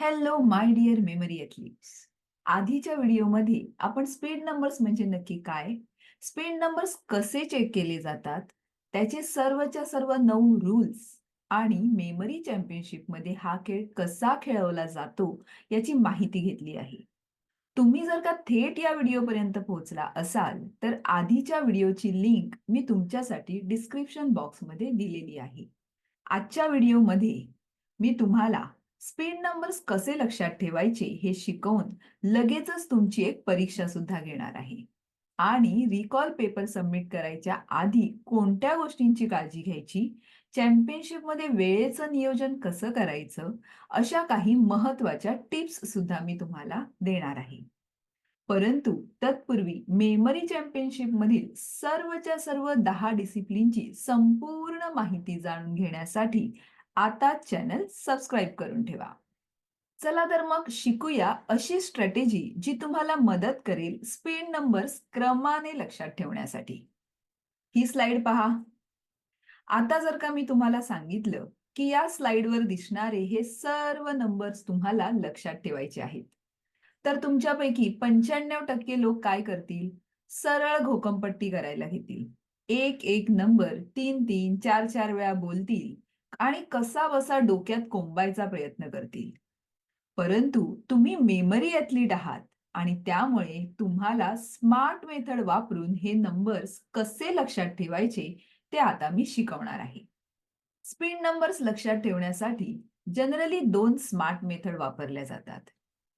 Hello my dear memory athletes. आधीच्या व्हिडिओमध्ये आपण स्पीड नंबर्स म्हणजे नक्की काय, स्पीड नंबर्स कसे चेक केले जातात, त्याचे सर्वच्या सर्व 9 रूल्स आणि मेमरी चॅम्पियनशिपमध्ये हा खेळ कसा खेळवला जातो याची माहिती घेतली आहे. तुम्ही जर का थेट या व्हिडिओपर्यंत पोहोचला असाल, तर आधीच्या व्हिडिओची लिंक मी तुमच्यासाठी डिस्क्रिप्शन बॉक्समध्ये दिलेली आहे. आजच्या व्हिडिओमध्ये मी तुम्हाला स्पीड नंबर्स कसे लक्षात ठेवायचे हे शिकवून लगेचच तुमची एक परीक्षा सुद्धा घेणार आहे. आणि रिकॉल पेपर सबमिट करायच्या आधी कोणत्या गोष्टींची काळजी घ्यायची, चॅम्पियनशिपमध्ये वेळेचं नियोजन कसं करायचं, अशा काही महत्त्वाच्या टिप्स सुद्धा मी तुम्हाला देणार आहे. परंतु तत्पूर्वी मेमरी चॅम्पियनशिपमधील सर्वच्या सर्व 10 डिसिप्लिनची संपूर्ण माहिती जाणून घेण्यासाठी आता चॅनल सबस्क्राईब करून ठेवा. चला तर मग शिकूया अशी स्ट्रॅटेजी जी तुम्हाला मदत करेल स्पीड नंबर्स क्रमाने लक्षात ठेवण्यासाठी. ही स्लाइड पहा. आता जर का मी तुम्हाला सांगितलं की या स्लाइडवर दिसणारे हे सर्व नंबर्स तुम्हाला लक्षात ठेवायचे आहेत, तर तुमच्यापैकी 95% लोक काय करतील? सरळ घोकंपट्टी करायला घेतील. एक एक नंबर 3-3, 4-4 वेळा बोलतील आणि कसाबसा डोक्यात कोंबायचा प्रयत्न करतील. परंतु तुम्ही मेमरी ॲथलीट आहात आणि त्यामुळे तुम्हाला स्मार्ट मेथड वापरून हे नंबर्स कसे लक्षात ठेवायचे ते आता मी शिकवणार आहे. स्पीड नंबर्स लक्षात ठेवण्यासाठी जनरली 2 स्मार्ट मेथड वापरल्या जातात.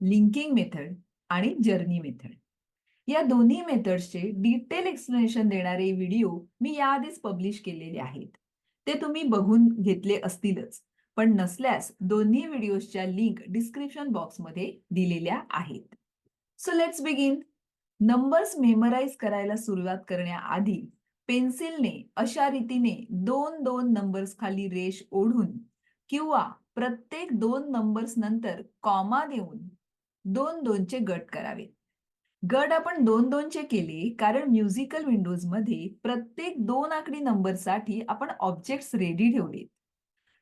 लिंकिंग मेथड आणि जर्नी मेथड. या दोन्ही मेथड्सचे डिटेल एक्सप्लेनेशन देणारे व्हिडिओ मी याआधीच पब्लिश केलेले आहेत. ते तुम्ही बघून घेतले असतीलच. पण नसल्यास दोन्ही व्हिडिओजच्या लिंक डिस्क्रिप्शन बॉक्समध्ये दिलेल्या आहेत. So let's begin. Numbers memorise करायला सुरुवात करण्याआधी पेन्सिलने अशा रीतीने 2-2 नंबर्स खाली रेष ओढून किंवा प्रत्येक 2 नंबर्स नंतर कॉमा देऊन 2-2 चे गट करावेत. गट आपण 2-2 चे केले कारण म्युझिकल विंडोजमध्ये प्रत्येक 2 आकडी नंबरसाठी आपण ऑब्जेक्ट्स रेडी ठेवले.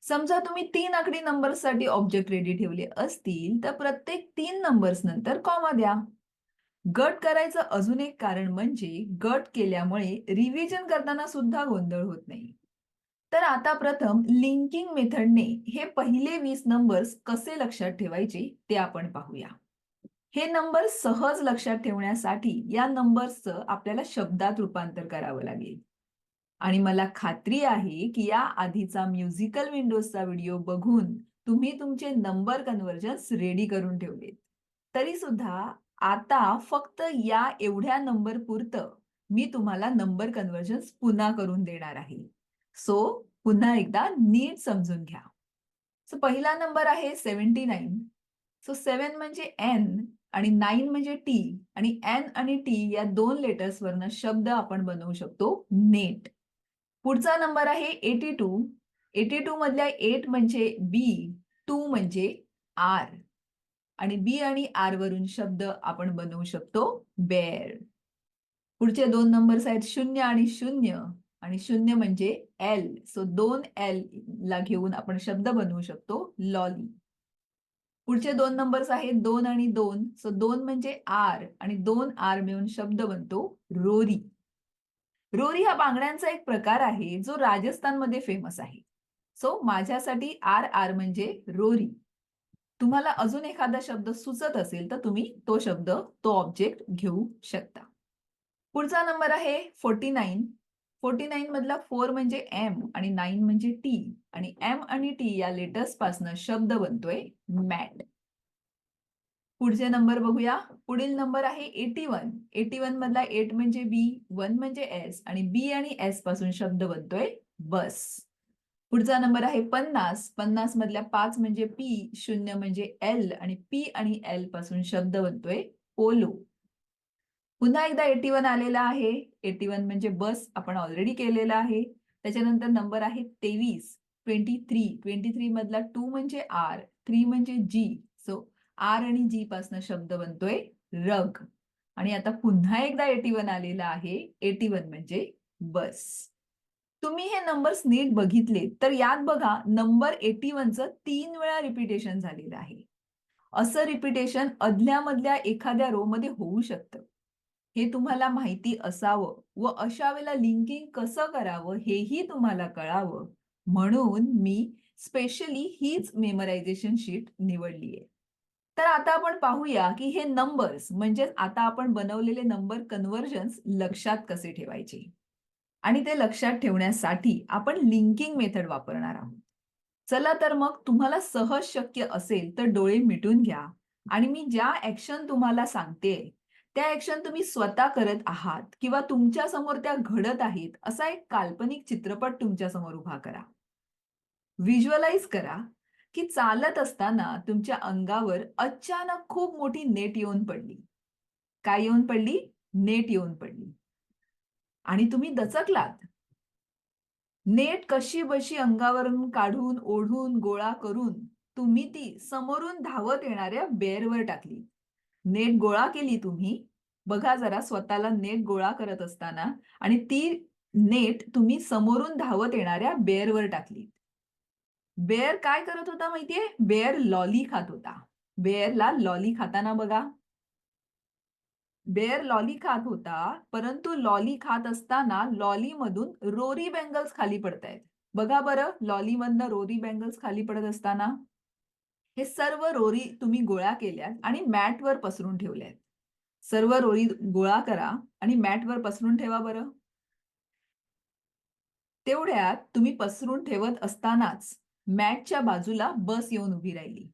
समजा तुम्ही 3 आकडी नंबरसाठी ऑब्जेक्ट रेडी ठेवले असतील, तर प्रत्येक 3 नंबर्स नंतर कॉमा द्या. गट करायचं अजून एक कारण म्हणजे गट केल्यामुळे रिव्हिजन करताना सुद्धा गोंधळ होत नाही. तर आता प्रथम लिंकिंग मेथडने हे पहिले 20 नंबर्स कसे लक्षात ठेवायचे ते आपण पाहूया. हे नंबर सहज लक्षात ठेवण्यासाठी या नंबर्सचं आपल्याला शब्दात रूपांतर करावं लागेल. आणि मला खात्री आहे की या आधीचा म्युझिकल विंडोजचा व्हिडिओ बघून तुम्ही तुमचे नंबर कन्व्हर्जन्स रेडी करून ठेवलेत. तरी सुद्धा आता फक्त या एवढ्या नंबर पुरतं मी तुम्हाला नंबर कन्व्हर्जन्स पुन्हा करून देणार आहे. सो पुन्हा एकदा नीट समजून घ्या. सो पहिला नंबर आहे 79. सो 7 म्हणजे एन आणि 9 म्हणजे टी आणि एन आणि टी या 2 लेटर्स वरनं शब्द आपण बनवू शकतो नेट. पुढचा नंबर आहे 82. 82 मधल्या 8 म्हणजे बी, 2 म्हणजे आर आणि बी आणि आर वरून शब्द आपण बनवू शकतो बेअर. पुढचे 2 नंबर्स आहेत 0 आणि 0 आणि 0 म्हणजे एल. सो 2 एल ला घेऊन आपण शब्द बनवू शकतो लॉली. पुढचे 2 नंबर्स आहेत 2 आणि 2. सो 2 म्हणजे आर आणि 2 आर मिळून शब्द बनतो रोरी. रोरी हा बांगड्यांचा एक प्रकार आहे जो राजस्थानमध्ये फेमस आहे. सो माझ्यासाठी आर आर म्हणजे रोरी. तुम्हाला अजून एखादा शब्द सुचत असेल तर तुम्ही तो शब्द, तो ऑब्जेक्ट घेऊ शकता. पुढचा नंबर आहे 49. 49 मधला 4 म्हणजे एम आणि 9 म्हणजे टी आणि एम आणि टी या लेटर्स पासून शब्द बनतोय मॅट. पुढचे नंबर बघूया. पुढील नंबर आहे 81. 81 मधला 8 म्हणजे बी, 1 म्हणजे एस आणि बी आणि एस पासून शब्द बनतोय बस. पुढचा नंबर आहे 50. 50 मधल्या 5 म्हणजे पी, 0 म्हणजे एल आणि पी आणि एल पासून शब्द बनतोय पोलो. पुन्हा एकदा 81 आलेला आहे. 81 म्हणजे बस आपण ऑलरेडी केलेला आहे. त्याच्यानंतर नंबर आहे 23. 23. 23 मधला 2 म्हणजे आर, 3 म्हणजे जी. सो आर आणि जी पासून शब्द बनतोय रग. आणि आता पुन्हा एकदा 81 आलेला आहे. 81 म्हणजे बस. तुम्ही हे नंबर्स नीट बघितले तर यात बघा नंबर 81 चं 3 वेळा रिपिटेशन झालेलं आहे. असं रिपिटेशन अदल्या-मधल्या एखाद्या रो मध्ये होऊ शकतं. हे तुम्हाला माहिती असावं व अशा वेळेला लिंकिंग कसं करावं हेही तुम्हाला कळावं म्हणून मी स्पेशली हीच मेमरायझेशन शीट निवडली आहे. तर आता आपण पाहूया की हे नंबर्स म्हणजे आता आपण बनवलेले नंबर कन्व्हर्जन्स लक्षात कसे ठेवायचे. आणि ते लक्षात ठेवण्यासाठी आपण लिंकिंग मेथड वापरणार आहोत. चला तर मग तुम्हाला सहज शक्य असेल तर डोळे मिटून घ्या आणि मी ज्या ॲक्शन तुम्हाला सांगते, त्या ॲक्शन तुम्ही स्वतः करत आहात किंवा तुमच्या समोर त्या घडत आहेत, असा एक काल्पनिक चित्रपट तुमच्या समोर उभा करा. व्हिज्युअलाइज करा, की चालत असताना तुमच्या अंगावर अचानक खूप मोठी नेट येऊन पडली. काय येऊन पडली? नेट येऊन पडली. आणि तुम्ही दचकलात. नेट कशीबशी अंगावरून काढून, ओढून, गोळा करून तुम्ही ती समोरून धावत येणाऱ्या बेअरवर टाकली. नेट गोळा केली तुम्ही. बघा जरा स्वतःला नेट गोळा करत असताना आणि ती नेट तुम्ही समोरून धावत येणाऱ्या बेअरवर टाकली. बेअर काय करत होता माहितीये? बेअर लॉली खात होता. बेअरला लॉली खाताना बघा. बेअर लॉली खात होता, परंतु लॉली खात असताना लॉलीमधून रोरी बँगल्स खाली पडतायत. बघा बरं, लॉलीमधनं रोरी बँगल्स खाली पडत असताना. हे सर्व रोरी तुम्ही गोळा केल्यात आणि मॅटवर पसरून ठेवल्यात. सर्व रोरी गोळा करा आणि मॅटवर पसरून ठेवा बरं. तेवढ्यात तुम्ही पसरून ठेवत असतानाच मॅटच्या बाजूला बस येऊन उभी राहिली.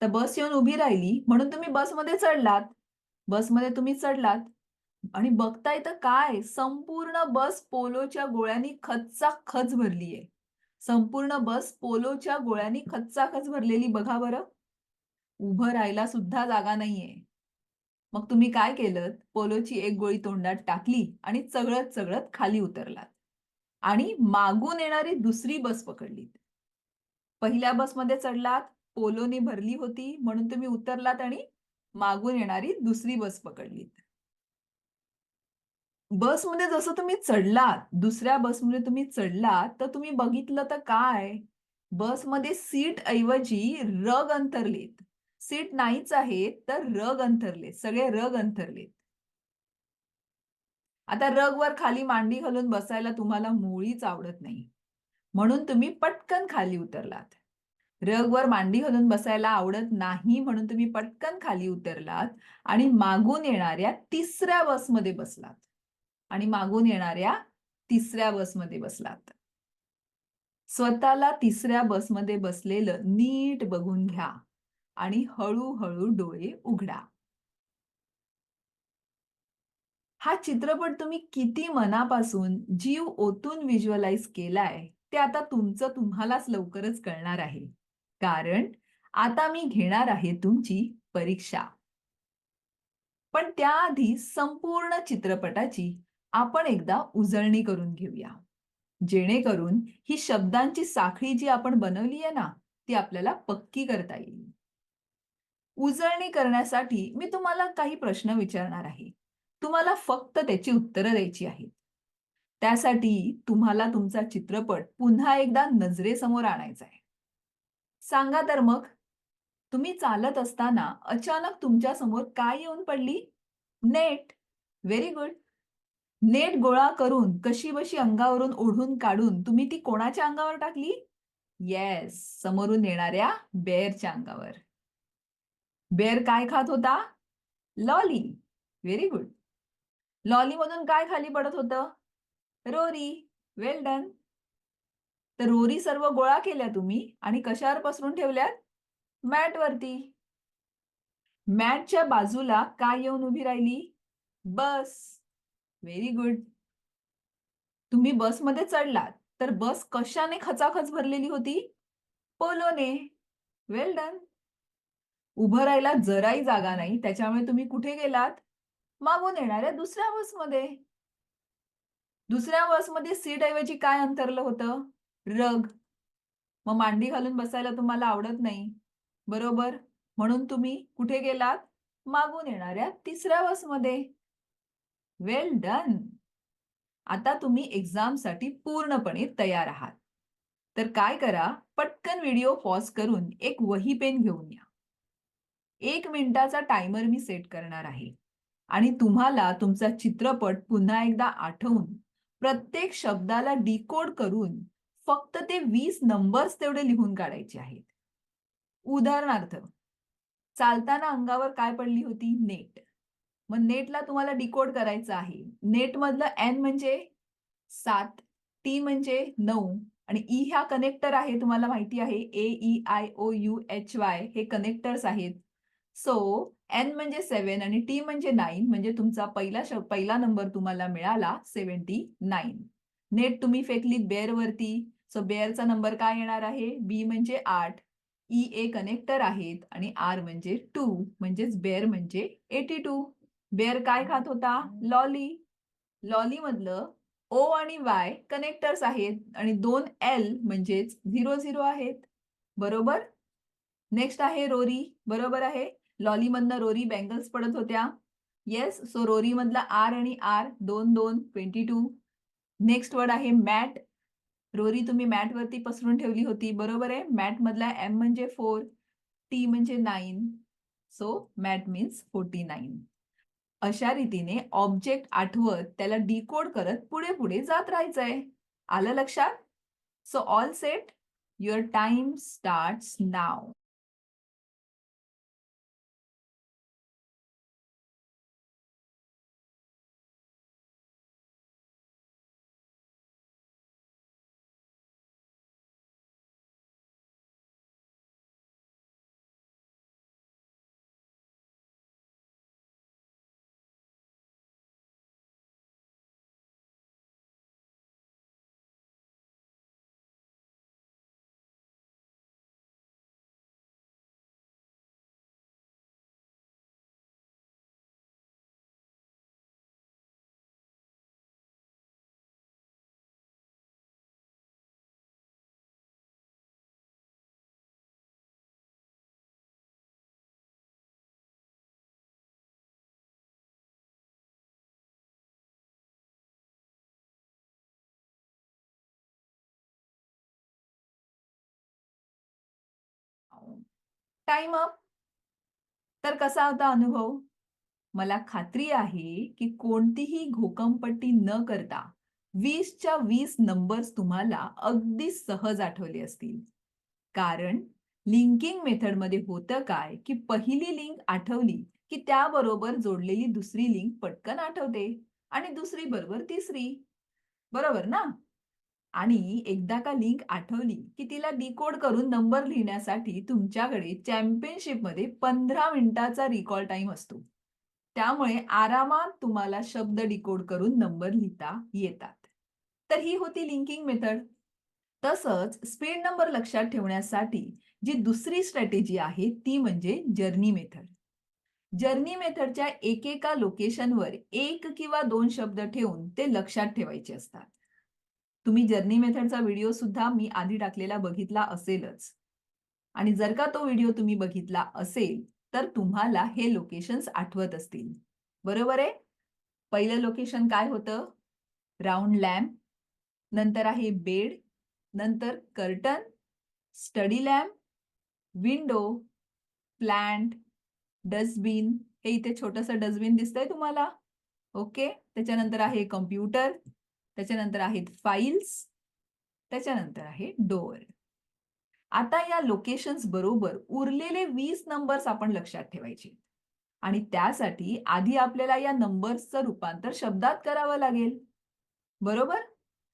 तर बस येऊन उभी राहिली म्हणून तुम्ही बसमध्ये चढलात. बसमध्ये तुम्ही चढलात आणि बघताय तर काय संपूर्ण बस पोलोच्या गोळ्यांनी खचाखच भरलीये. संपूर्ण बस पोलोच्या गोळ्यांनी खचाखच भरलेली बघा बरं. उभं राहायला सुद्धा जागा नाहीये. मग तुम्ही काय केलंत? पोलोची एक गोळी तोंडात टाकली आणि चघळत-चघळत खाली उतरलात आणि मागून येणारी दुसरी बस पकडलीत. पहिल्या बसमध्ये चढलात, पोलोने भरली होती म्हणून तुम्ही उतरलात आणि मागून येणारी दुसरी बस पकडलीत. बसमध्ये जसं तुम्ही चढलात, दुसऱ्या बसमध्ये तुम्ही चढलात, तर तुम्ही बघितलं तर काय? बसमध्ये सीट ऐवजी रग अंथरलेत. सीट नाहीच आहेत, तर रग अंथरलेत. सगळे रग अंथरलेत. आता रगवर खाली मांडी घालून बसायला तुम्हाला मुळीच आवडत नाही. म्हणून तुम्ही पटकन खाली उतरलात. रगवर मांडी घालून बसायला आवडत नाही म्हणून तुम्ही पटकन खाली उतरलात आणि मागून येणाऱ्या तिसऱ्या बसमध्ये बसलात. आणि मागून येणाऱ्या तिसऱ्या बसमध्ये बसलात. स्वतःला तिसऱ्या बसमध्ये बसलेलं नीट बघून घ्या आणि हळू-हळू डोळे उघडा. हा चित्रपट तुम्ही किती मनापासून जीव ओतून व्हिज्युअलाइज केलाय, ते आता तुमचं तुम्हालाच लवकरच कळणार आहे. कारण आता मी घेणार आहे तुमची परीक्षा. पण त्याआधी संपूर्ण चित्रपटाची आपण एकदा उजळणी करून घेऊया. जेणेकरून ही शब्दांची साखळी जी आपण बनवली आहे ना, ती आपल्याला पक्की करता येईल. उजळणी करण्यासाठी मी तुम्हाला काही प्रश्न विचारणार आहे. तुम्हाला फक्त त्याची उत्तरं द्यायची आहेत. त्यासाठी तुम्हाला तुमचा चित्रपट पुन्हा एकदा नजरेसमोर आणायचा आहे. सांगा तर मग, तुम्ही चालत असताना अचानक तुमच्या समोर काय येऊन पडली? नेट. Very good. नेट गोळा करून कशीबशी अंगावरून ओढून काढून तुम्ही ती कोणाच्या अंगावर टाकली? येस, समोरून येणाऱ्या बेअरच्या अंगावर. बेअर काय खात होता? लॉली. Very good. लॉलीमधून काय खाली पडत होतं? रोरी. वेल डन. तर रोरी सर्व गोळा केल्या तुम्ही आणि कशावर पसरून ठेवल्यात? मॅटवरती. मॅटच्या बाजूला काय येऊन उभी राहिली? बस. Very good. तुम्ही बसमध्ये चढलात, तर बस कशाने खचाखच भरलेली होती? पोलोने. Well done. उभं राहायला जराही जागा नाही, त्याच्यामुळे तुम्ही कुठे गेलात? मागून येणाऱ्या दुसऱ्या बसमध्ये. दुसऱ्या बसमध्ये सीटऐवजी काय अंथरलं होतं? रग. मग मांडी घालून बसायला तुम्हाला आवडत नाही. बरोबर. म्हणून तुम्ही कुठे गेलात? मागून येणाऱ्या तिसऱ्या बसमध्ये. वेल डन. आता तुम्ही एक्झामसाठी पूर्णपणे तयार आहात. तर काय करा, पटकन व्हिडिओ पॉज करून एक वही पेन घेऊन या. 1 मिनिटाचा टायमर मी सेट करणार आहे आणि तुम्हाला तुमचा चित्रपट पुन्हा एकदा आठवून प्रत्येक शब्दाला डिकोड करून फक्त ते 20 नंबर्स तेवढे लिहून काढायचे आहेत. उदाहरणार्थ, चालताना अंगावर काय पडली होती? नेट. मग नेटला तुम्हाला डिकोड करायचं आहे. नेटमधलं एन म्हणजे 7, टी म्हणजे 9 आणि ई हा कनेक्टर आहे. तुम्हाला माहिती आहे AEIOUHY हे कनेक्टर्स आहेत. सो एन म्हणजे 7 आणि टी म्हणजे 9 म्हणजे तुमचा पहिला नंबर तुम्हाला मिळाला 79. नेट तुम्ही फेकलीत बेअरवरती. सो बेअरचा नंबर काय येणार आहे? बी म्हणजे 8. ए कनेक्टर आहेत आणि आर म्हणजे 2 म्हणजेच बेअर म्हणजे 82. बेअर काय खात होता? लॉली. लॉली मधलं ओ आणि वाय कनेक्टर्स आहेत आणि 2 एल म्हणजेच 00 आहेत. बरोबर? नेक्स्ट आहे रोरी. बरोबर आहे. लॉली मधनं रोरी बँगल्स पडत होत्या. येस. सो रोरी मधला आर आणि आर 2 2 22. नेक्स्ट वर्ड आहे मॅट. रोरी तुम्ही मॅट वरती पसरून ठेवली होती. बरोबर आहे. मॅट मधला एम म्हणजे 4, टी म्हणजे 9. So mat means 49. अशा रीतीने ऑब्जेक्ट आठवत त्याला डिकोड करत पुढे पुढे जात राहायचंय. आलं लक्षात? So all set. Your time starts now. Time up. तर कसा होता अनुभव? मला खात्री आहे की कोणतीही घोकंपट्टी न करता 20च्या 20 नंबर्स तुम्हाला अगदी सहज आठवले असतील. कारण लिंकिंग मेथडमध्ये होतं काय, की पहिली लिंक आठवली, की त्याबरोबर जोडलेली दुसरी लिंक पटकन आठवते आणि दुसरी बरोबर तिसरी. बरोबर ना? आणि एकदा का लिंक आठवली, की तिला डिकोड करून नंबर लिहिण्यासाठी तुमच्याकडे चॅम्पियनशिपमध्ये 15 मिनिटाचा रिकॉल टाईम असतो. त्यामुळे आरामात तुम्हाला शब्द डिकोड करून नंबर लिहिता येतात. तर ही होती लिंकिंग मेथड. तसंच स्पीड नंबर लक्षात ठेवण्यासाठी जी दुसरी स्ट्रॅटेजी आहे ती म्हणजे जर्नी मेथड. जर्नी मेथडच्या एकेका लोकेशनवर 1 किंवा 2 शब्द ठेवून ते लक्षात ठेवायचे असतात. तुम्ही जर्नी मेथडचा व्हिडिओ सुद्धा मी आधी टाकलेला बघितला असेलच. आणि जर का तो व्हिडिओ तुम्ही बघितला असेल, तर तुम्हाला हे लोकेशन्स आठवत असतील. बरोबर आहे? पहिलं लोकेशन काय होतं? राउंड लॅम्प, नंतर आहे बेड, नंतर curtain, study lamp, window, plant, dustbin. हे इथे छोटंसं डस्टबिन दिसतंय तुम्हाला? ओके. त्याच्यानंतर आहे कॉम्प्युटर, त्याच्यानंतर आहेत फाइल्स, त्याच्यानंतर आहे डोअर. आता या लोकेशन्स बरोबर उरलेले 20 नंबर्स आपण लक्षात ठेवायचे. आणि त्यासाठी आधी आपल्याला या नंबर्सचं रूपांतर शब्दात करावं लागेल. बरोबर?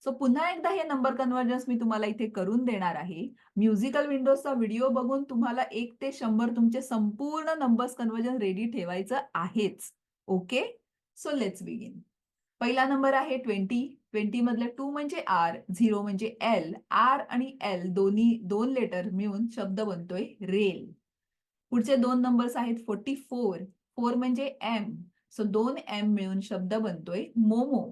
सो पुन्हा एकदा हे नंबर कन्व्हर्जन्स मी तुम्हाला इथे करून देणार आहे. म्युझिकल विंडोजचा व्हिडिओ बघून तुम्हाला 1 ते 100 तुमचे संपूर्ण नंबर्स कन्व्हर्जन रेडी ठेवायचं आहेच. ओके? So let's begin. पहिला नंबर आहे 20. 20 मधलं 2 म्हणजे आर, 0 म्हणजे एल. आर आणि एल दोन्ही 2 लेटर मिळून शब्द बनतोय रेल. पुढचे 2 नंबर्स आहेत 44. 4 म्हणजे एम. सो 2 एम मिळून शब्द बनतोय मोमो.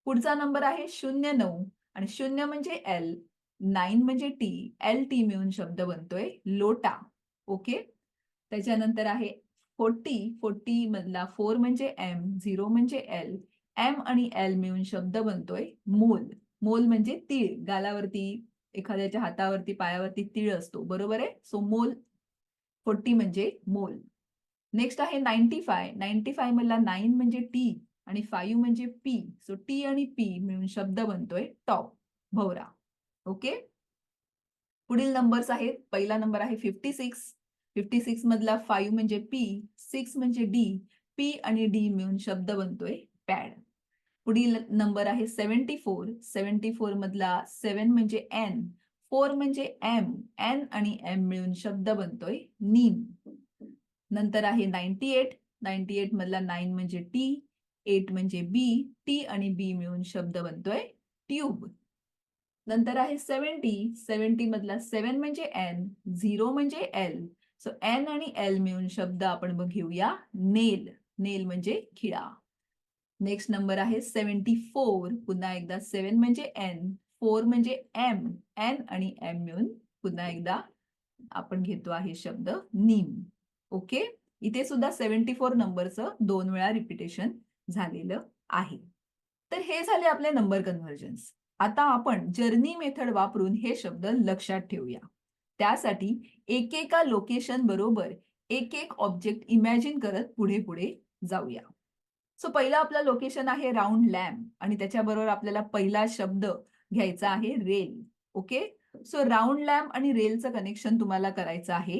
पुढचा नंबर आहे 09 आणि 0 म्हणजे एल, 9 म्हणजे टी, एल टी मिळून शब्द बनतोय लोटा. ओके. त्याच्यानंतर आहे 40. 40 मधला 4 म्हणजे एम, 0 म्हणजे एल, एम आणि एल मिळून शब्द बनतोय मोल. मोल म्हणजे तीळ. गालावरती, एखाद्याच्या हातावरती, पायावरती तीळ असतो. बरोबर आहे? सो मोल. 40 म्हणजे मोल. नेक्स्ट आहे 95. 95 मधला 9 म्हणजे टी आणि 5 म्हणजे पी. सो टी आणि पी मिळून शब्द बनतोय टॉप, भवरा. ओके. पुढील नंबर्स आहेत. पहिला नंबर आहे 56. 56 मधला 5 म्हणजे पी, 6 म्हणजे डी, पी आणि डी मिळून शब्द बनतोय पॅड. पुढील नंबर आहे 74. 74 मधला 7 म्हणजे एन, 4 म्हणजे एम, एन आणि एम मिळून शब्द बनतोय नीम. नंतर आहे 98. 98 मधला 9 म्हणजे टी, 8 म्हणजे बी, टी आणि बी मिळून शब्द बनतोय ट्यूब. नंतर आहे 70. 70 मधला 7 म्हणजे एन, 0 म्हणजे एल. सो एन आणि एल मिळून शब्द आपण घेऊया नेल. नेल म्हणजे खिळा. नेक्स्ट नंबर आहे 74. पुन्हा एकदा 7 म्हणजे एन, 4 म्हणजे एम, एन आणि एम मिळून पुन्हा एकदा आपण घेतो आहे शब्द नीम. ओके. इथे सुद्धा 74 नंबरचं 2 वेळा रिपिटेशन झालेलं आहे. तर हे झाले आपले नंबर कन्व्हर्जन्स. आता आपण जर्नी मेथड वापरून हे शब्द लक्षात ठेवूया. त्यासाठी एकेका लोकेशन बरोबर एक एक ऑब्जेक्ट इमॅजिन करत पुढे पुढे जाऊया. सो पहिलं आपलं लोकेशन आहे राउंड लॅम्प आणि त्याच्याबरोबर आपल्याला पहिला शब्द घ्यायचा आहे rail. Okay. So round lamp आणि रेलचं कनेक्शन तुम्हाला करायचं आहे.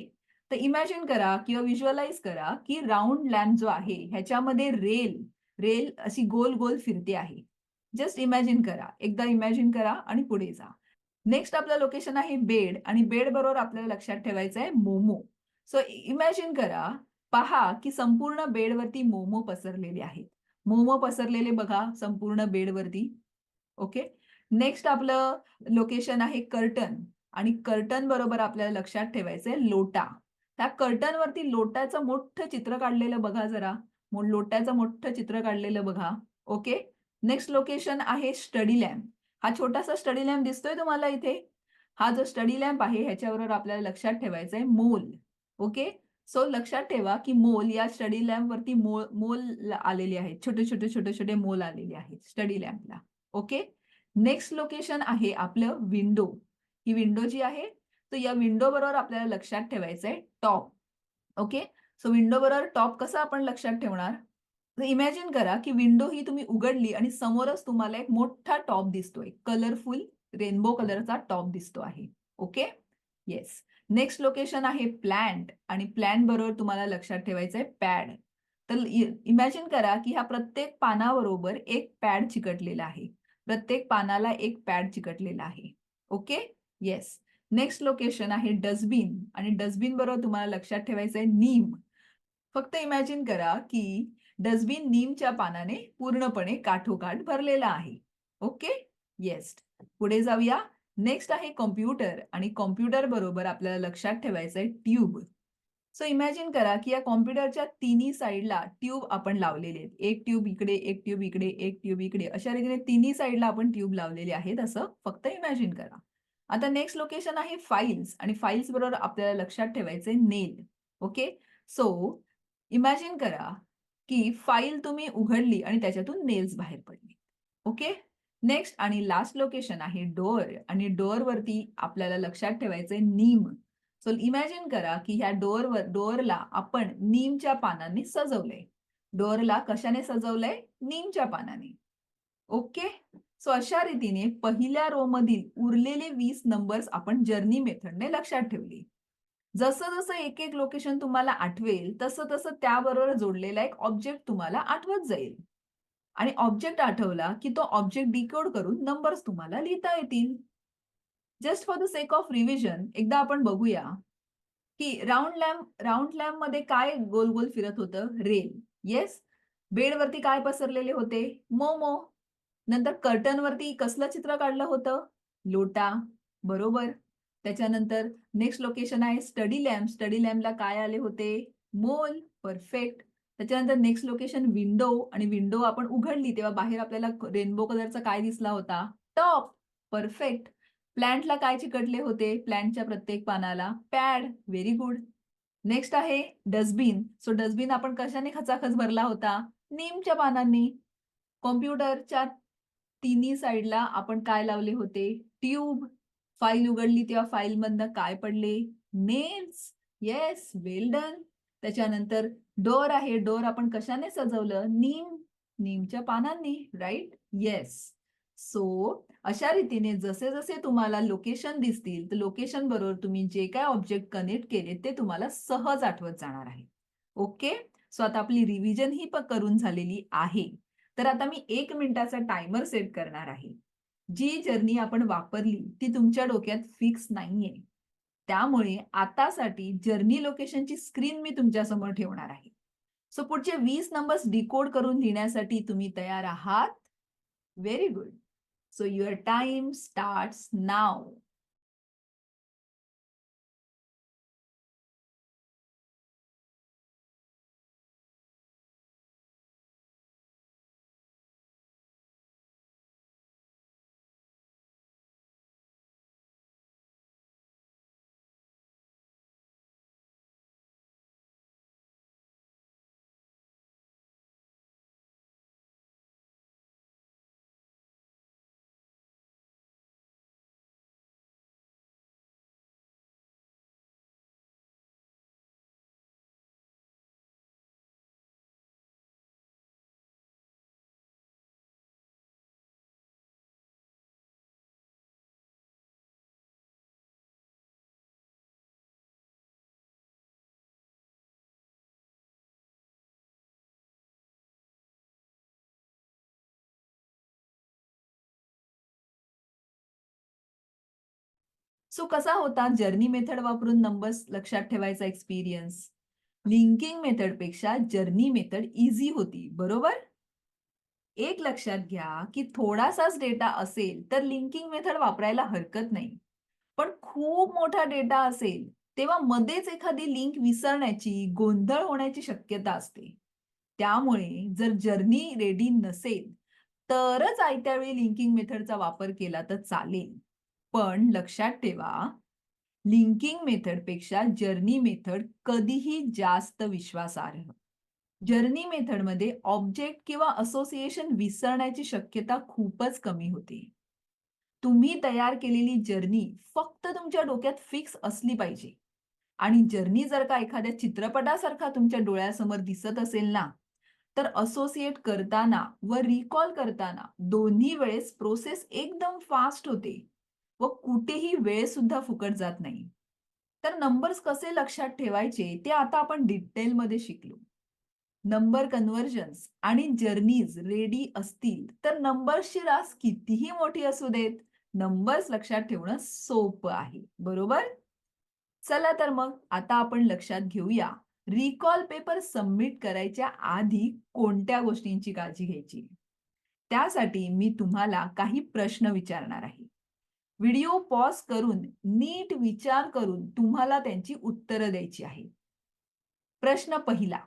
तर इमॅजिन करा किंवा व्हिज्युअलाइज करा की राउंड लॅम्प जो आहे ह्याच्यामध्ये रेल रेल अशी गोल गोल फिरते आहे. जस्ट इमॅजिन करा. एकदा इमॅजिन करा आणि पुढे जा. नेक्स्ट आपलं लोकेशन आहे बेड आणि बेड बरोबर आपल्याला लक्षात ठेवायचं आहे मोमो. सो इमॅजिन करा, पहा की संपूर्ण बेडवरती मोमो पसरलेले आहेत. मोमो पसरलेले बघा संपूर्ण बेडवरती. ओके. नेक्स्ट आपलं लोकेशन आहे कर्टन आणि कर्टन बरोबर आपल्याला लक्षात ठेवायचंय लोटा. त्या कर्टन वरती लोटाचं मोठं चित्र काढलेलं बघा जरा. लोट्याचं मोठं चित्र काढलेलं बघा. ओके. नेक्स्ट लोकेशन आहे स्टडी लॅम्प. हा छोटासा स्टडी लॅम्प दिसतोय तुम्हाला इथे? हा जो स्टडी लॅम्प आहे ह्याच्याबरोबर आपल्याला लक्षात ठेवायचंय मोल. ओके. सो लक्षात ठेवा की मोल या स्टडी लॅम्प वरती मोल आलेले आहेत. छोटे छोटे छोटे छोटे मोल आलेले आहेत स्टडी लॅम्पला. ओके. नेक्स्ट लोकेशन आहे आपलं विंडो. ही विंडो जी आहे, तर या विंडो बरोबर आपल्याला लक्षात ठेवायचंय टॉप. ओके. सो विंडो बरोबर टॉप कसं आपण लक्षात ठेवणार? तर इमॅजिन करा की विंडो ही तुम्ही उघडली आणि समोरच तुम्हाला एक मोठा टॉप दिसतोय. कलरफुल रेनबो कलरचा टॉप दिसतो आहे. ओके. येस. नेक्स्ट लोकेशन आहे प्लांट आणि प्लांट बरोबर तुम्हाला लक्षात ठेवायचंय पॅड. तर इमॅजिन करा की ह्या प्रत्येक पानाबरोबर एक पॅड चिकटलेला आहे. प्रत्येक पानाला एक पॅड चिकटलेला आहे. ओके. येस. नेक्स्ट लोकेशन आहे डस्टबिन आणि डस्टबिन बरोबर तुम्हाला लक्षात ठेवायचंय नीम. फक्त इमॅजिन करा की डस्टबिन नीमच्या पानाने पूर्णपणे काठोकाठ भरलेला आहे. ओके. येस. पुढे जाऊया. नेक्स्ट आहे कॉम्प्युटर आणि कॉम्प्युटर बरोबर आपल्याला लक्षात ठेवायचंय ट्यूब. सो इमॅजिन करा की या कॉम्प्युटरच्या तिन्ही साईडला ट्यूब आपण लावलेले आहेत. एक ट्यूब इकडे, एक ट्यूब इकडे, एक ट्यूब इकडे. अशा रीतीने तिन्ही साईडला आपण ट्यूब लावलेले आहेत असं फक्त इमॅजिन करा. आता नेक्स्ट लोकेशन आहे फाइल्स आणि फाइल्स बरोबर आपल्याला लक्षात ठेवायचंय नेल. ओके. सो इमॅजिन करा की फाईल तुम्ही उघडली आणि त्याच्यातून नेल्स बाहेर पडले. ओके. नेक्स्ट आणि लास्ट लोकेशन आहे डोअर आणि डोअर वरती आपल्याला लक्षात ठेवायचंय नीम. सो इमॅजिन करा की ह्या डोअरला आपण नीमच्या पानांनी सजवलंय. डोअरला कशाने सजवलंय? नीमच्या पानाने. ओके. सो अशा रीतीने पहिल्या रो मधील उरलेले 20 नंबर्स आपण जर्नी मेथडने लक्षात ठेवले. जसं जसं एक एक लोकेशन तुम्हाला आठवेल तसं तसं त्याबरोबर जोडलेला एक ऑब्जेक्ट तुम्हाला आठवत जाईल. आणि ऑब्जेक्ट आठवला की तो ऑब्जेक्ट डिकोड करून नंबर्स तुम्हाला लिहिता येतील. Just for the sake of revision एकदा आपण बघूया की राउंड लॅम्प मध्ये काय गोल गोल फिरत होतं? रेल. येस. बेडवरती काय पसरलेले होते? मोमो. नंतर कर्टन वरती कसलं चित्र काढलं होतं? लोटा. बरोबर. त्याच्यानंतर नेक्स्ट लोकेशन आहे स्टडी लॅम्प. स्टडी लॅम्पला काय आले होते? मोल. परफेक्ट. त्याच्यानंतर नेक्स्ट लोकेशन विंडो आणि विंडो आपण उघडली तेव्हा बाहेर आपल्याला रेनबो कलरचा काय दिसला होता? टॉप. परफेक्ट. प्लांटला काय चिकटले होते? प्लांटच्या प्रत्येक पानाला पॅड. Very good. नेक्स्ट आहे डस्टबिन. सो डस्टबिन आपण कशाने खचाखच भरला होता? नीमच्या पानांनी. कॉम्प्युटरच्या तिन्ही साईडला आपण काय लावले होते? ट्यूब. फाईल उघडली तेव्हा फाईल मधनं काय पडले? नेल्स. येस, वेल डन. त्याच्यानंतर डोर आहे. डोर आपण कशाने सजवलं? नीमच्या पानांनी, राइट? येस. सो अशा रीतीने जसे-जसे तुम्हाला लोकेशन दिसतील, तर लोकेशन बरोबर तुम्ही जे काही ऑब्जेक्ट कनेक्ट केले ते तुम्हाला सहज आठवत जाणार आहे. ओके? सो आता आपली रिव्हिजन ही करून झालेली आहे. तर आता मी 1 मिनिटाचा टायमर सेट करणार आहे. जी जर्नी आपण वापरली ती तुमच्या डोक्यात फिक्स नाहीये. त्यामुळे आतासाठी जर्नी लोकेशनची स्क्रीन मी तुमच्यासमोर ठेवणार आहे. सो पुढचे 20 नंबर्स डिकोड करून लिहिण्यासाठी तुम्ही तयार आहात? Very good. So your time starts now. So कसा होता जर्नी मेथड वापरून नंबर्स लक्षात ठेवायचा एक्सपिरियन्स? लिंकिंग मेथडपेक्षा जर्नी मेथड ईझी होती, बरोबर? एक लक्षात घ्या, की थोडासाच डेटा असेल, तर लिंकिंग मेथड वापरायला हरकत नाही. पण खूप मोठा डेटा असेल, तेव्हा मध्येच एखादी लिंक विसरण्याची, गोंधळ होण्याची शक्यता असते. त्यामुळे जर जर्नी रेडी नसेल, तरच आयत्या वेळी लिंकिंग मेथडचा वापर केला तर चालेल. पण लक्षात ठेवा, लिंकिंग मेथडपेक्षा जर्नी मेथड कधीही जास्त विश्वासार्ह. जर्नी मेथडमध्ये ऑब्जेक्ट किंवा असोसिएशन विसरण्याची शक्यता खूपच कमी होते. तुम्ही तयार केलेली जर्नी फक्त तुमच्या डोक्यात फिक्स असली पाहिजे. आणि जर्नी जर का एखाद्या चित्रपटासारखा तुमच्या डोळ्यासमोर दिसत असेल ना, तर असोसिएट करताना व रिकॉल करताना दोन्ही वेळेस प्रोसेस एकदम फास्ट होते व कुठेही वेळ सुद्धा फुकट जात नाही. तर नंबर्स कसे लक्षात ठेवायचे ते आता आपण डिटेलमध्ये शिकलो. नंबर कन्व्हर्जन्स आणि जर्नीज रेडी असतील तर नंबर्सची रास कितीही मोठी असू देत, नंबर्स लक्षात ठेवणं सोपं आहे. बरोबर? चला तर मग आता आपण लक्षात घेऊया, रिकॉल पेपर सबमिट करायच्या आधी कोणत्या गोष्टींची काळजी घ्यायची. त्यासाठी मी तुम्हाला काही प्रश्न विचारणार आहे. व्हिडिओ पॉज करून नीट विचार करून तुम्हाला त्यांची उत्तरं द्यायची आहेत. प्रश्न पहिला.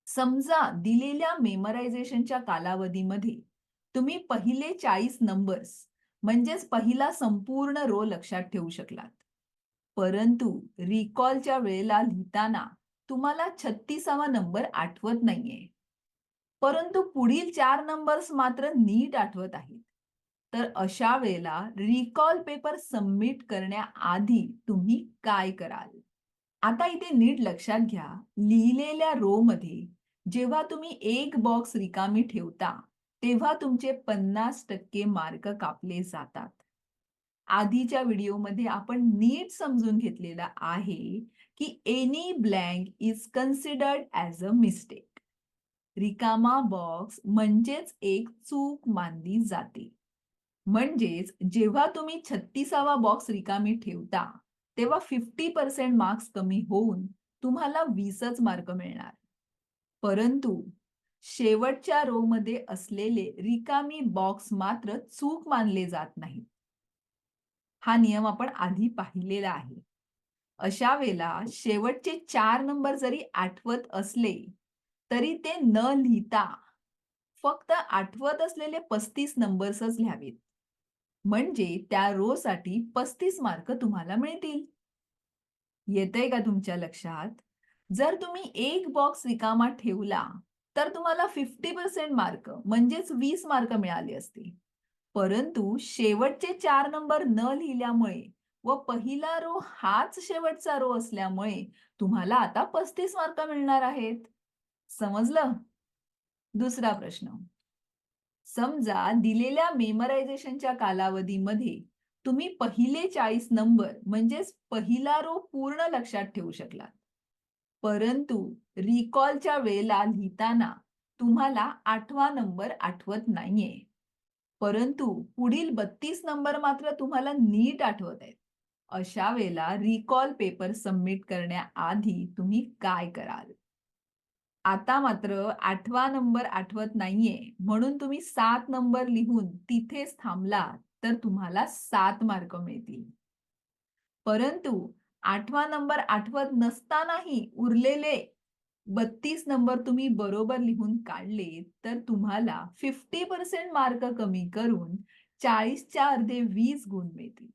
समजा दिलेल्या मेमरायझेशनच्या कालावधीमध्ये तुम्ही पहिले 40 नंबर्स म्हणजेच पहिला संपूर्ण रो लक्षात ठेवू शकलात. परंतु रिकॉलच्या वेळेला लिहिताना तुम्हाला 36वा नंबर आठवत नाहीये. परंतु पुढील 4 नंबर्स मात्र नीट आठवत आहेत. तर अशा वेळेला रिकॉल पेपर सबमिट करण्याआधी तुम्ही काय कराल? आता इथे नीट लक्षात घ्या, लिहिलेल्या रो मध्ये जेव्हा तुम्ही एक बॉक्स रिकामी ठेवता, तेव्हा तुमचे 50% मार्क कापले जातात. आधीच्या व्हिडिओमध्ये आपण नीट समजून घेतलेलं आहे, की any blank is considered as a mistake. रिकामा बॉक्स म्हणजेच एक चूक मानली जाते. म्हणजेच जेव्हा तुम्ही 36वा बॉक्स रिकामी ठेवता, तेव्हा 50% मार्क्स कमी होऊन तुम्हाला 20च मार्क मिळणार. परंतु शेवटच्या रोमध्ये असलेले रिकामी बॉक्स मात्र चूक मानले जात नाहीत. हा नियम आपण आधी पाहिलेला आहे. अशा वेळेला शेवटचे 4 नंबर जरी आठवत असले, तरी ते न लिहिता फक्त आठवत असलेले 35 नंबर्सच लिहावेत. म्हणजे त्या रोसाठी 35 मार्क तुम्हाला मिळतील. येतंय का तुमच्या लक्षात? जर तुम्ही एक बॉक्स रिकामा ठेवला, तर तुम्हाला 50% मार्क म्हणजेच 20 मार्क मिळाले असते. परंतु शेवटचे 4 नंबर न लिहिल्यामुळे व पहिला रो हाच शेवटचा रो असल्यामुळे तुम्हाला आता 35 मार्क मिळणार आहेत. समजलं? दुसरा प्रश्न. समजा दिलेल्या मेमरायझेशनच्या कालावधीमध्ये तुम्ही पहिले 40 नंबर म्हणजेच पहिला रो पूर्ण लक्षात ठेवू शकलात. परंतु रिकॉलच्या वेळेला लिहिताना तुम्हाला 8वा नंबर आठवत नाहीये. परंतु पुढील 32 नंबर मात्र तुम्हाला नीट आठवत आहेत. अशा वेळेला रिकॉल पेपर सबमिट करण्याआधी तुम्ही काय कराल? आता मात्र 8वा नंबर आठवत नाहीये, म्हणून तुम्ही 7 नंबर लिहून तिथेच थांबलात, तर तुम्हाला 7 मार्क मिळतील. परंतु 8वा नंबर आठवत नसतानाही उरलेले 32 नंबर तुम्ही बरोबर लिहून काढले, तर तुम्हाला 50% मार्क कमी करून 40च्या अर्धे 20 गुण मिळतील.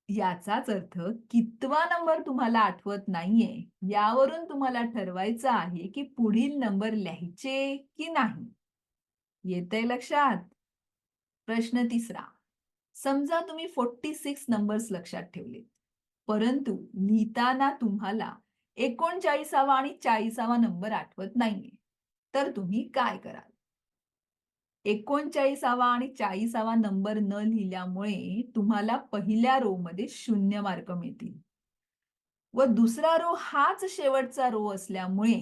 याचाच अर्थ कितवा नंबर तुम्हाला आठवत नाहीये, यावरून तुम्हाला ठरवायचं आहे, की पुढील नंबर लिहायचे की नाही. येतंय लक्षात? प्रश्न तिसरा. समजा तुम्ही 46 नंबर्स लक्षात ठेवले. परंतु लिहिताना तुम्हाला 39वा आणि 40वा नंबर आठवत नाहीये. तर तुम्ही काय कराल? 39वा आणि 40वा नंबर न लिहिल्यामुळे तुम्हाला पहिल्या रो मध्ये 0 मार्क मिळतील. व दुसरा रो हाच शेवटचा रो असल्यामुळे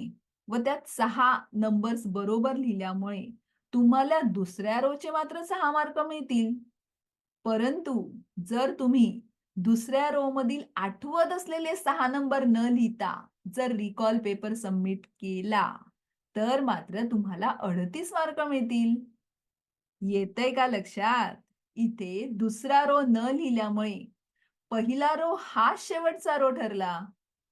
व त्यात 6 नंबर्स बरोबर लिहिल्यामुळे तुम्हाला दुसऱ्या रोचे मात्र 6 मार्क मिळतील. परंतु जर तुम्ही दुसऱ्या रो मधील आठवत असलेले 6 नंबर न लिहिता जर रिकॉल पेपर सबमिट केला, तर मात्र तुम्हाला 38 मार्क मिळतील. येतंय का लक्षात? इथे दुसरा रो न लिहिल्यामुळे पहिला रो हा शेवटचा रो ठरला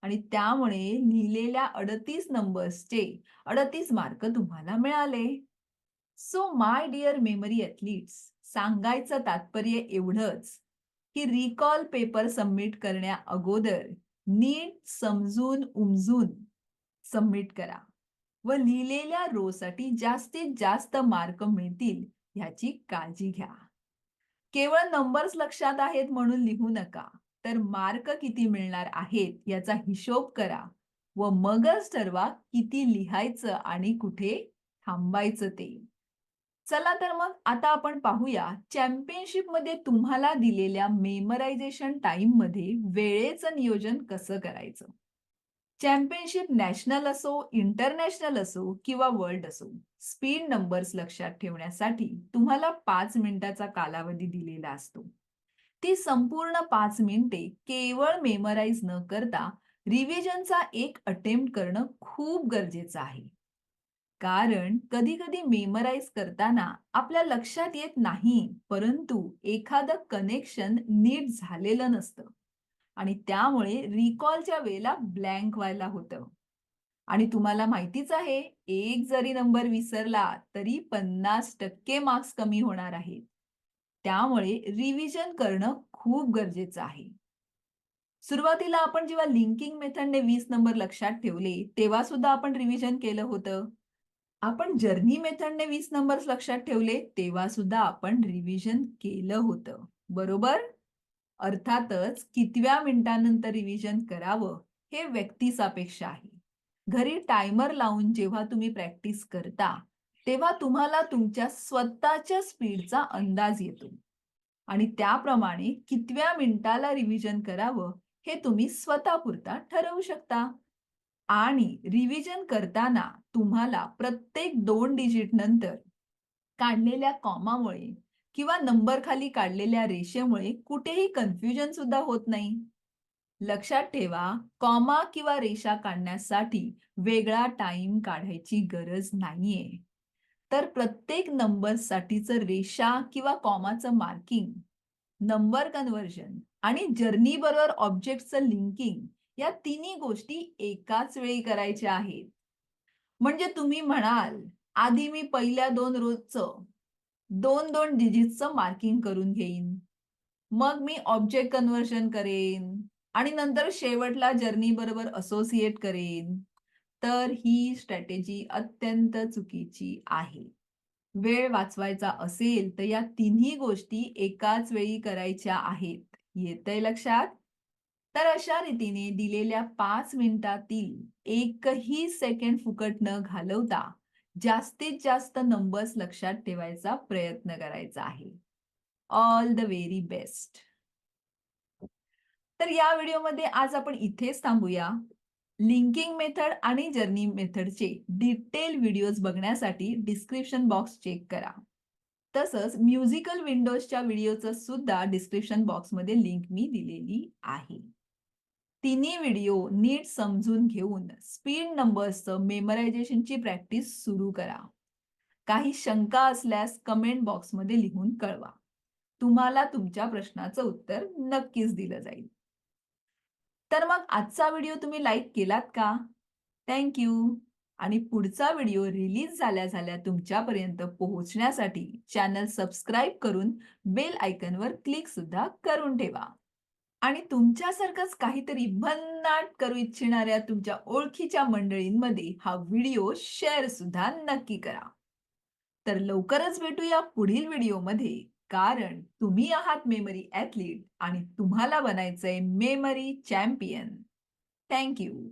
आणि त्यामुळे लिहिलेल्या 38 नंबर्सचे 38 मार्क तुम्हाला मिळाले. So my dear memory athletes, सांगायचं तात्पर्य एवढंच, की रिकॉल पेपर सबमिट करण्या अगोदर नीट समजून उमजून सबमिट करा व लिहिलेल्या रोसाठी जास्तीत जास्त मार्क मिळतील ह्याची काळजी घ्या. केवळ नंबर्स लक्षात आहेत म्हणून लिहू नका, तर मार्क किती मिळणार आहेत याचा हिशोब करा व मगच ठरवा किती लिहायचं आणि कुठे थांबायचं ते. चला तर मग आता आपण पाहूया चॅम्पियनशिपमध्ये तुम्हाला दिलेल्या मेमरायझेशन टाईममध्ये वेळेचं नियोजन कसं करायचं. चॅम्पियनशिप नॅशनल असो, इंटरनॅशनल असो किंवा वर्ल्ड असो, स्पीड नंबर्स लक्षात ठेवण्यासाठी तुम्हाला 5 मिनिटाचा कालावधी दिलेला असतो. ती संपूर्ण 5 मिनिटे केवळ मेमराईज न करता रिव्हिजनचा एक अटेम्प्ट करणं खूप गरजेचं आहे. कारण कधी-कधी मेमराईज करताना आपल्या लक्षात येत नाही, परंतु एखादं कनेक्शन नीट झालेलं नसतं आणि त्यामुळे रिकॉलच्या वेळेला ब्लँक व्हायला होतं. आणि तुम्हाला माहितीच आहे, एक जरी नंबर विसरला तरी 50% मार्क्स कमी होणार आहेत. त्यामुळे रिव्हिजन करणं खूप गरजेचं आहे. सुरुवातीला आपण जेव्हा लिंकिंग मेथडने 20 नंबर लक्षात ठेवले, तेव्हा सुद्धा आपण रिव्हिजन केलं होतं. आपण जर्नी मेथडने 20 नंबर्स लक्षात ठेवले, तेव्हा सुद्धा आपण रिव्हिजन केलं होतं. बरोबर? अर्थातच कितव्या मिनिटानंतर रिव्हिजन करावं हे व्यक्तिसापेक्ष आहे. घरी टायमर लावून जेव्हा तुम्ही प्रॅक्टिस करता, तेव्हा तुम्हाला तुमच्या स्वतःच्या स्पीडचा अंदाज येतो आणि त्याप्रमाणे कितव्या मिनिटाला रिव्हिजन करावं हे तुम्ही स्वतःपुरता ठरवू शकता. आणि रिव्हिजन करताना तुम्हाला प्रत्येक 2 डिजिट नंतर काढलेल्या कॉमामुळे किंवा नंबर खाली काढलेल्या रेषेमुळे कुठेही कन्फ्युजन सुद्धा होत नाही. लक्षात ठेवा, कॉमा किंवा रेषा काढण्यासाठी वेगळा टाइम काढायची गरज नाहीये. तर प्रत्येक नंबरसाठीचं रेषा किंवा कॉमाचं मार्किंग, नंबर कन्व्हर्जन आणि जर्नी बरोबर ऑब्जेक्टचं लिंकिंग या तिन्ही गोष्टी एकाच वेळी करायच्या आहेत. म्हणजे तुम्ही म्हणाल, आधी मी पहिल्या 2 रोजचं 2-2 डिजिट्सचं मार्किंग करून घेईन. मग मी ऑब्जेक्ट कन्व्हर्जन करेन आणि नंतर शेवटला जर्नी बरोबर असोसिएट करेन. तर ही स्ट्रॅटेजी अत्यंत चुकीची आहे. वेळ वाचवायचा असेल तर या तिन्ही गोष्टी एकाच वेळी करायच्या आहेत. येतंय लक्षात? तर अशा रीतीने दिलेल्या 5 मिनिटातील एकही सेकंड फुकट न घालवता जास्तीत जास्त नंबर्स लक्षात ठेवायचा प्रयत्न करायचा आहे. All the very best. तर या व्हिडिओमध्ये आज आपण इथेच थांबूया. लिंकिंग मेथड आणि जर्नी मेथडचे डिटेल व्हिडिओज बघण्यासाठी डिस्क्रिप्शन बॉक्स चेक करा. तसंच म्युझिकल विंडोजच्या व्हिडिओचं सुद्धा डिस्क्रिप्शन बॉक्समध्ये लिंक मी दिलेली आहे. तिन्ही व्हिडिओ नीट समजून घेऊन स्पीड नंबर्सचं मेमरायझेशनची प्रॅक्टिस सुरू करा. काही शंका असल्यास कमेंट बॉक्समध्ये लिहून कळवा. तुम्हाला तुमच्या प्रश्नाचं उत्तर नक्कीच दिलं जाईल. तर मग आजचा व्हिडिओ तुम्ही लाईक केलात का? Thank you. आणि पुढचा व्हिडिओ रिलीज झाल्या-झाल्या तुमच्यापर्यंत पोहोचण्यासाठी चॅनल सबस्क्राईब करून बेल आयकॉनवर क्लिक सुद्धा करून ठेवा. आणि तुमच्यासारखंच काहीतरी भन्नाट करू इच्छिणाऱ्या तुमच्या ओळखीच्या मंडळींमध्ये हा व्हिडिओ शेअर सुद्धा नक्की करा. तर लवकरच भेटूया पुढील व्हिडिओमध्ये. कारण तुम्ही आहात मेमरी ॲथलीट आणि तुम्हाला बनायचंय मेमरी चॅम्पियन. Thank you.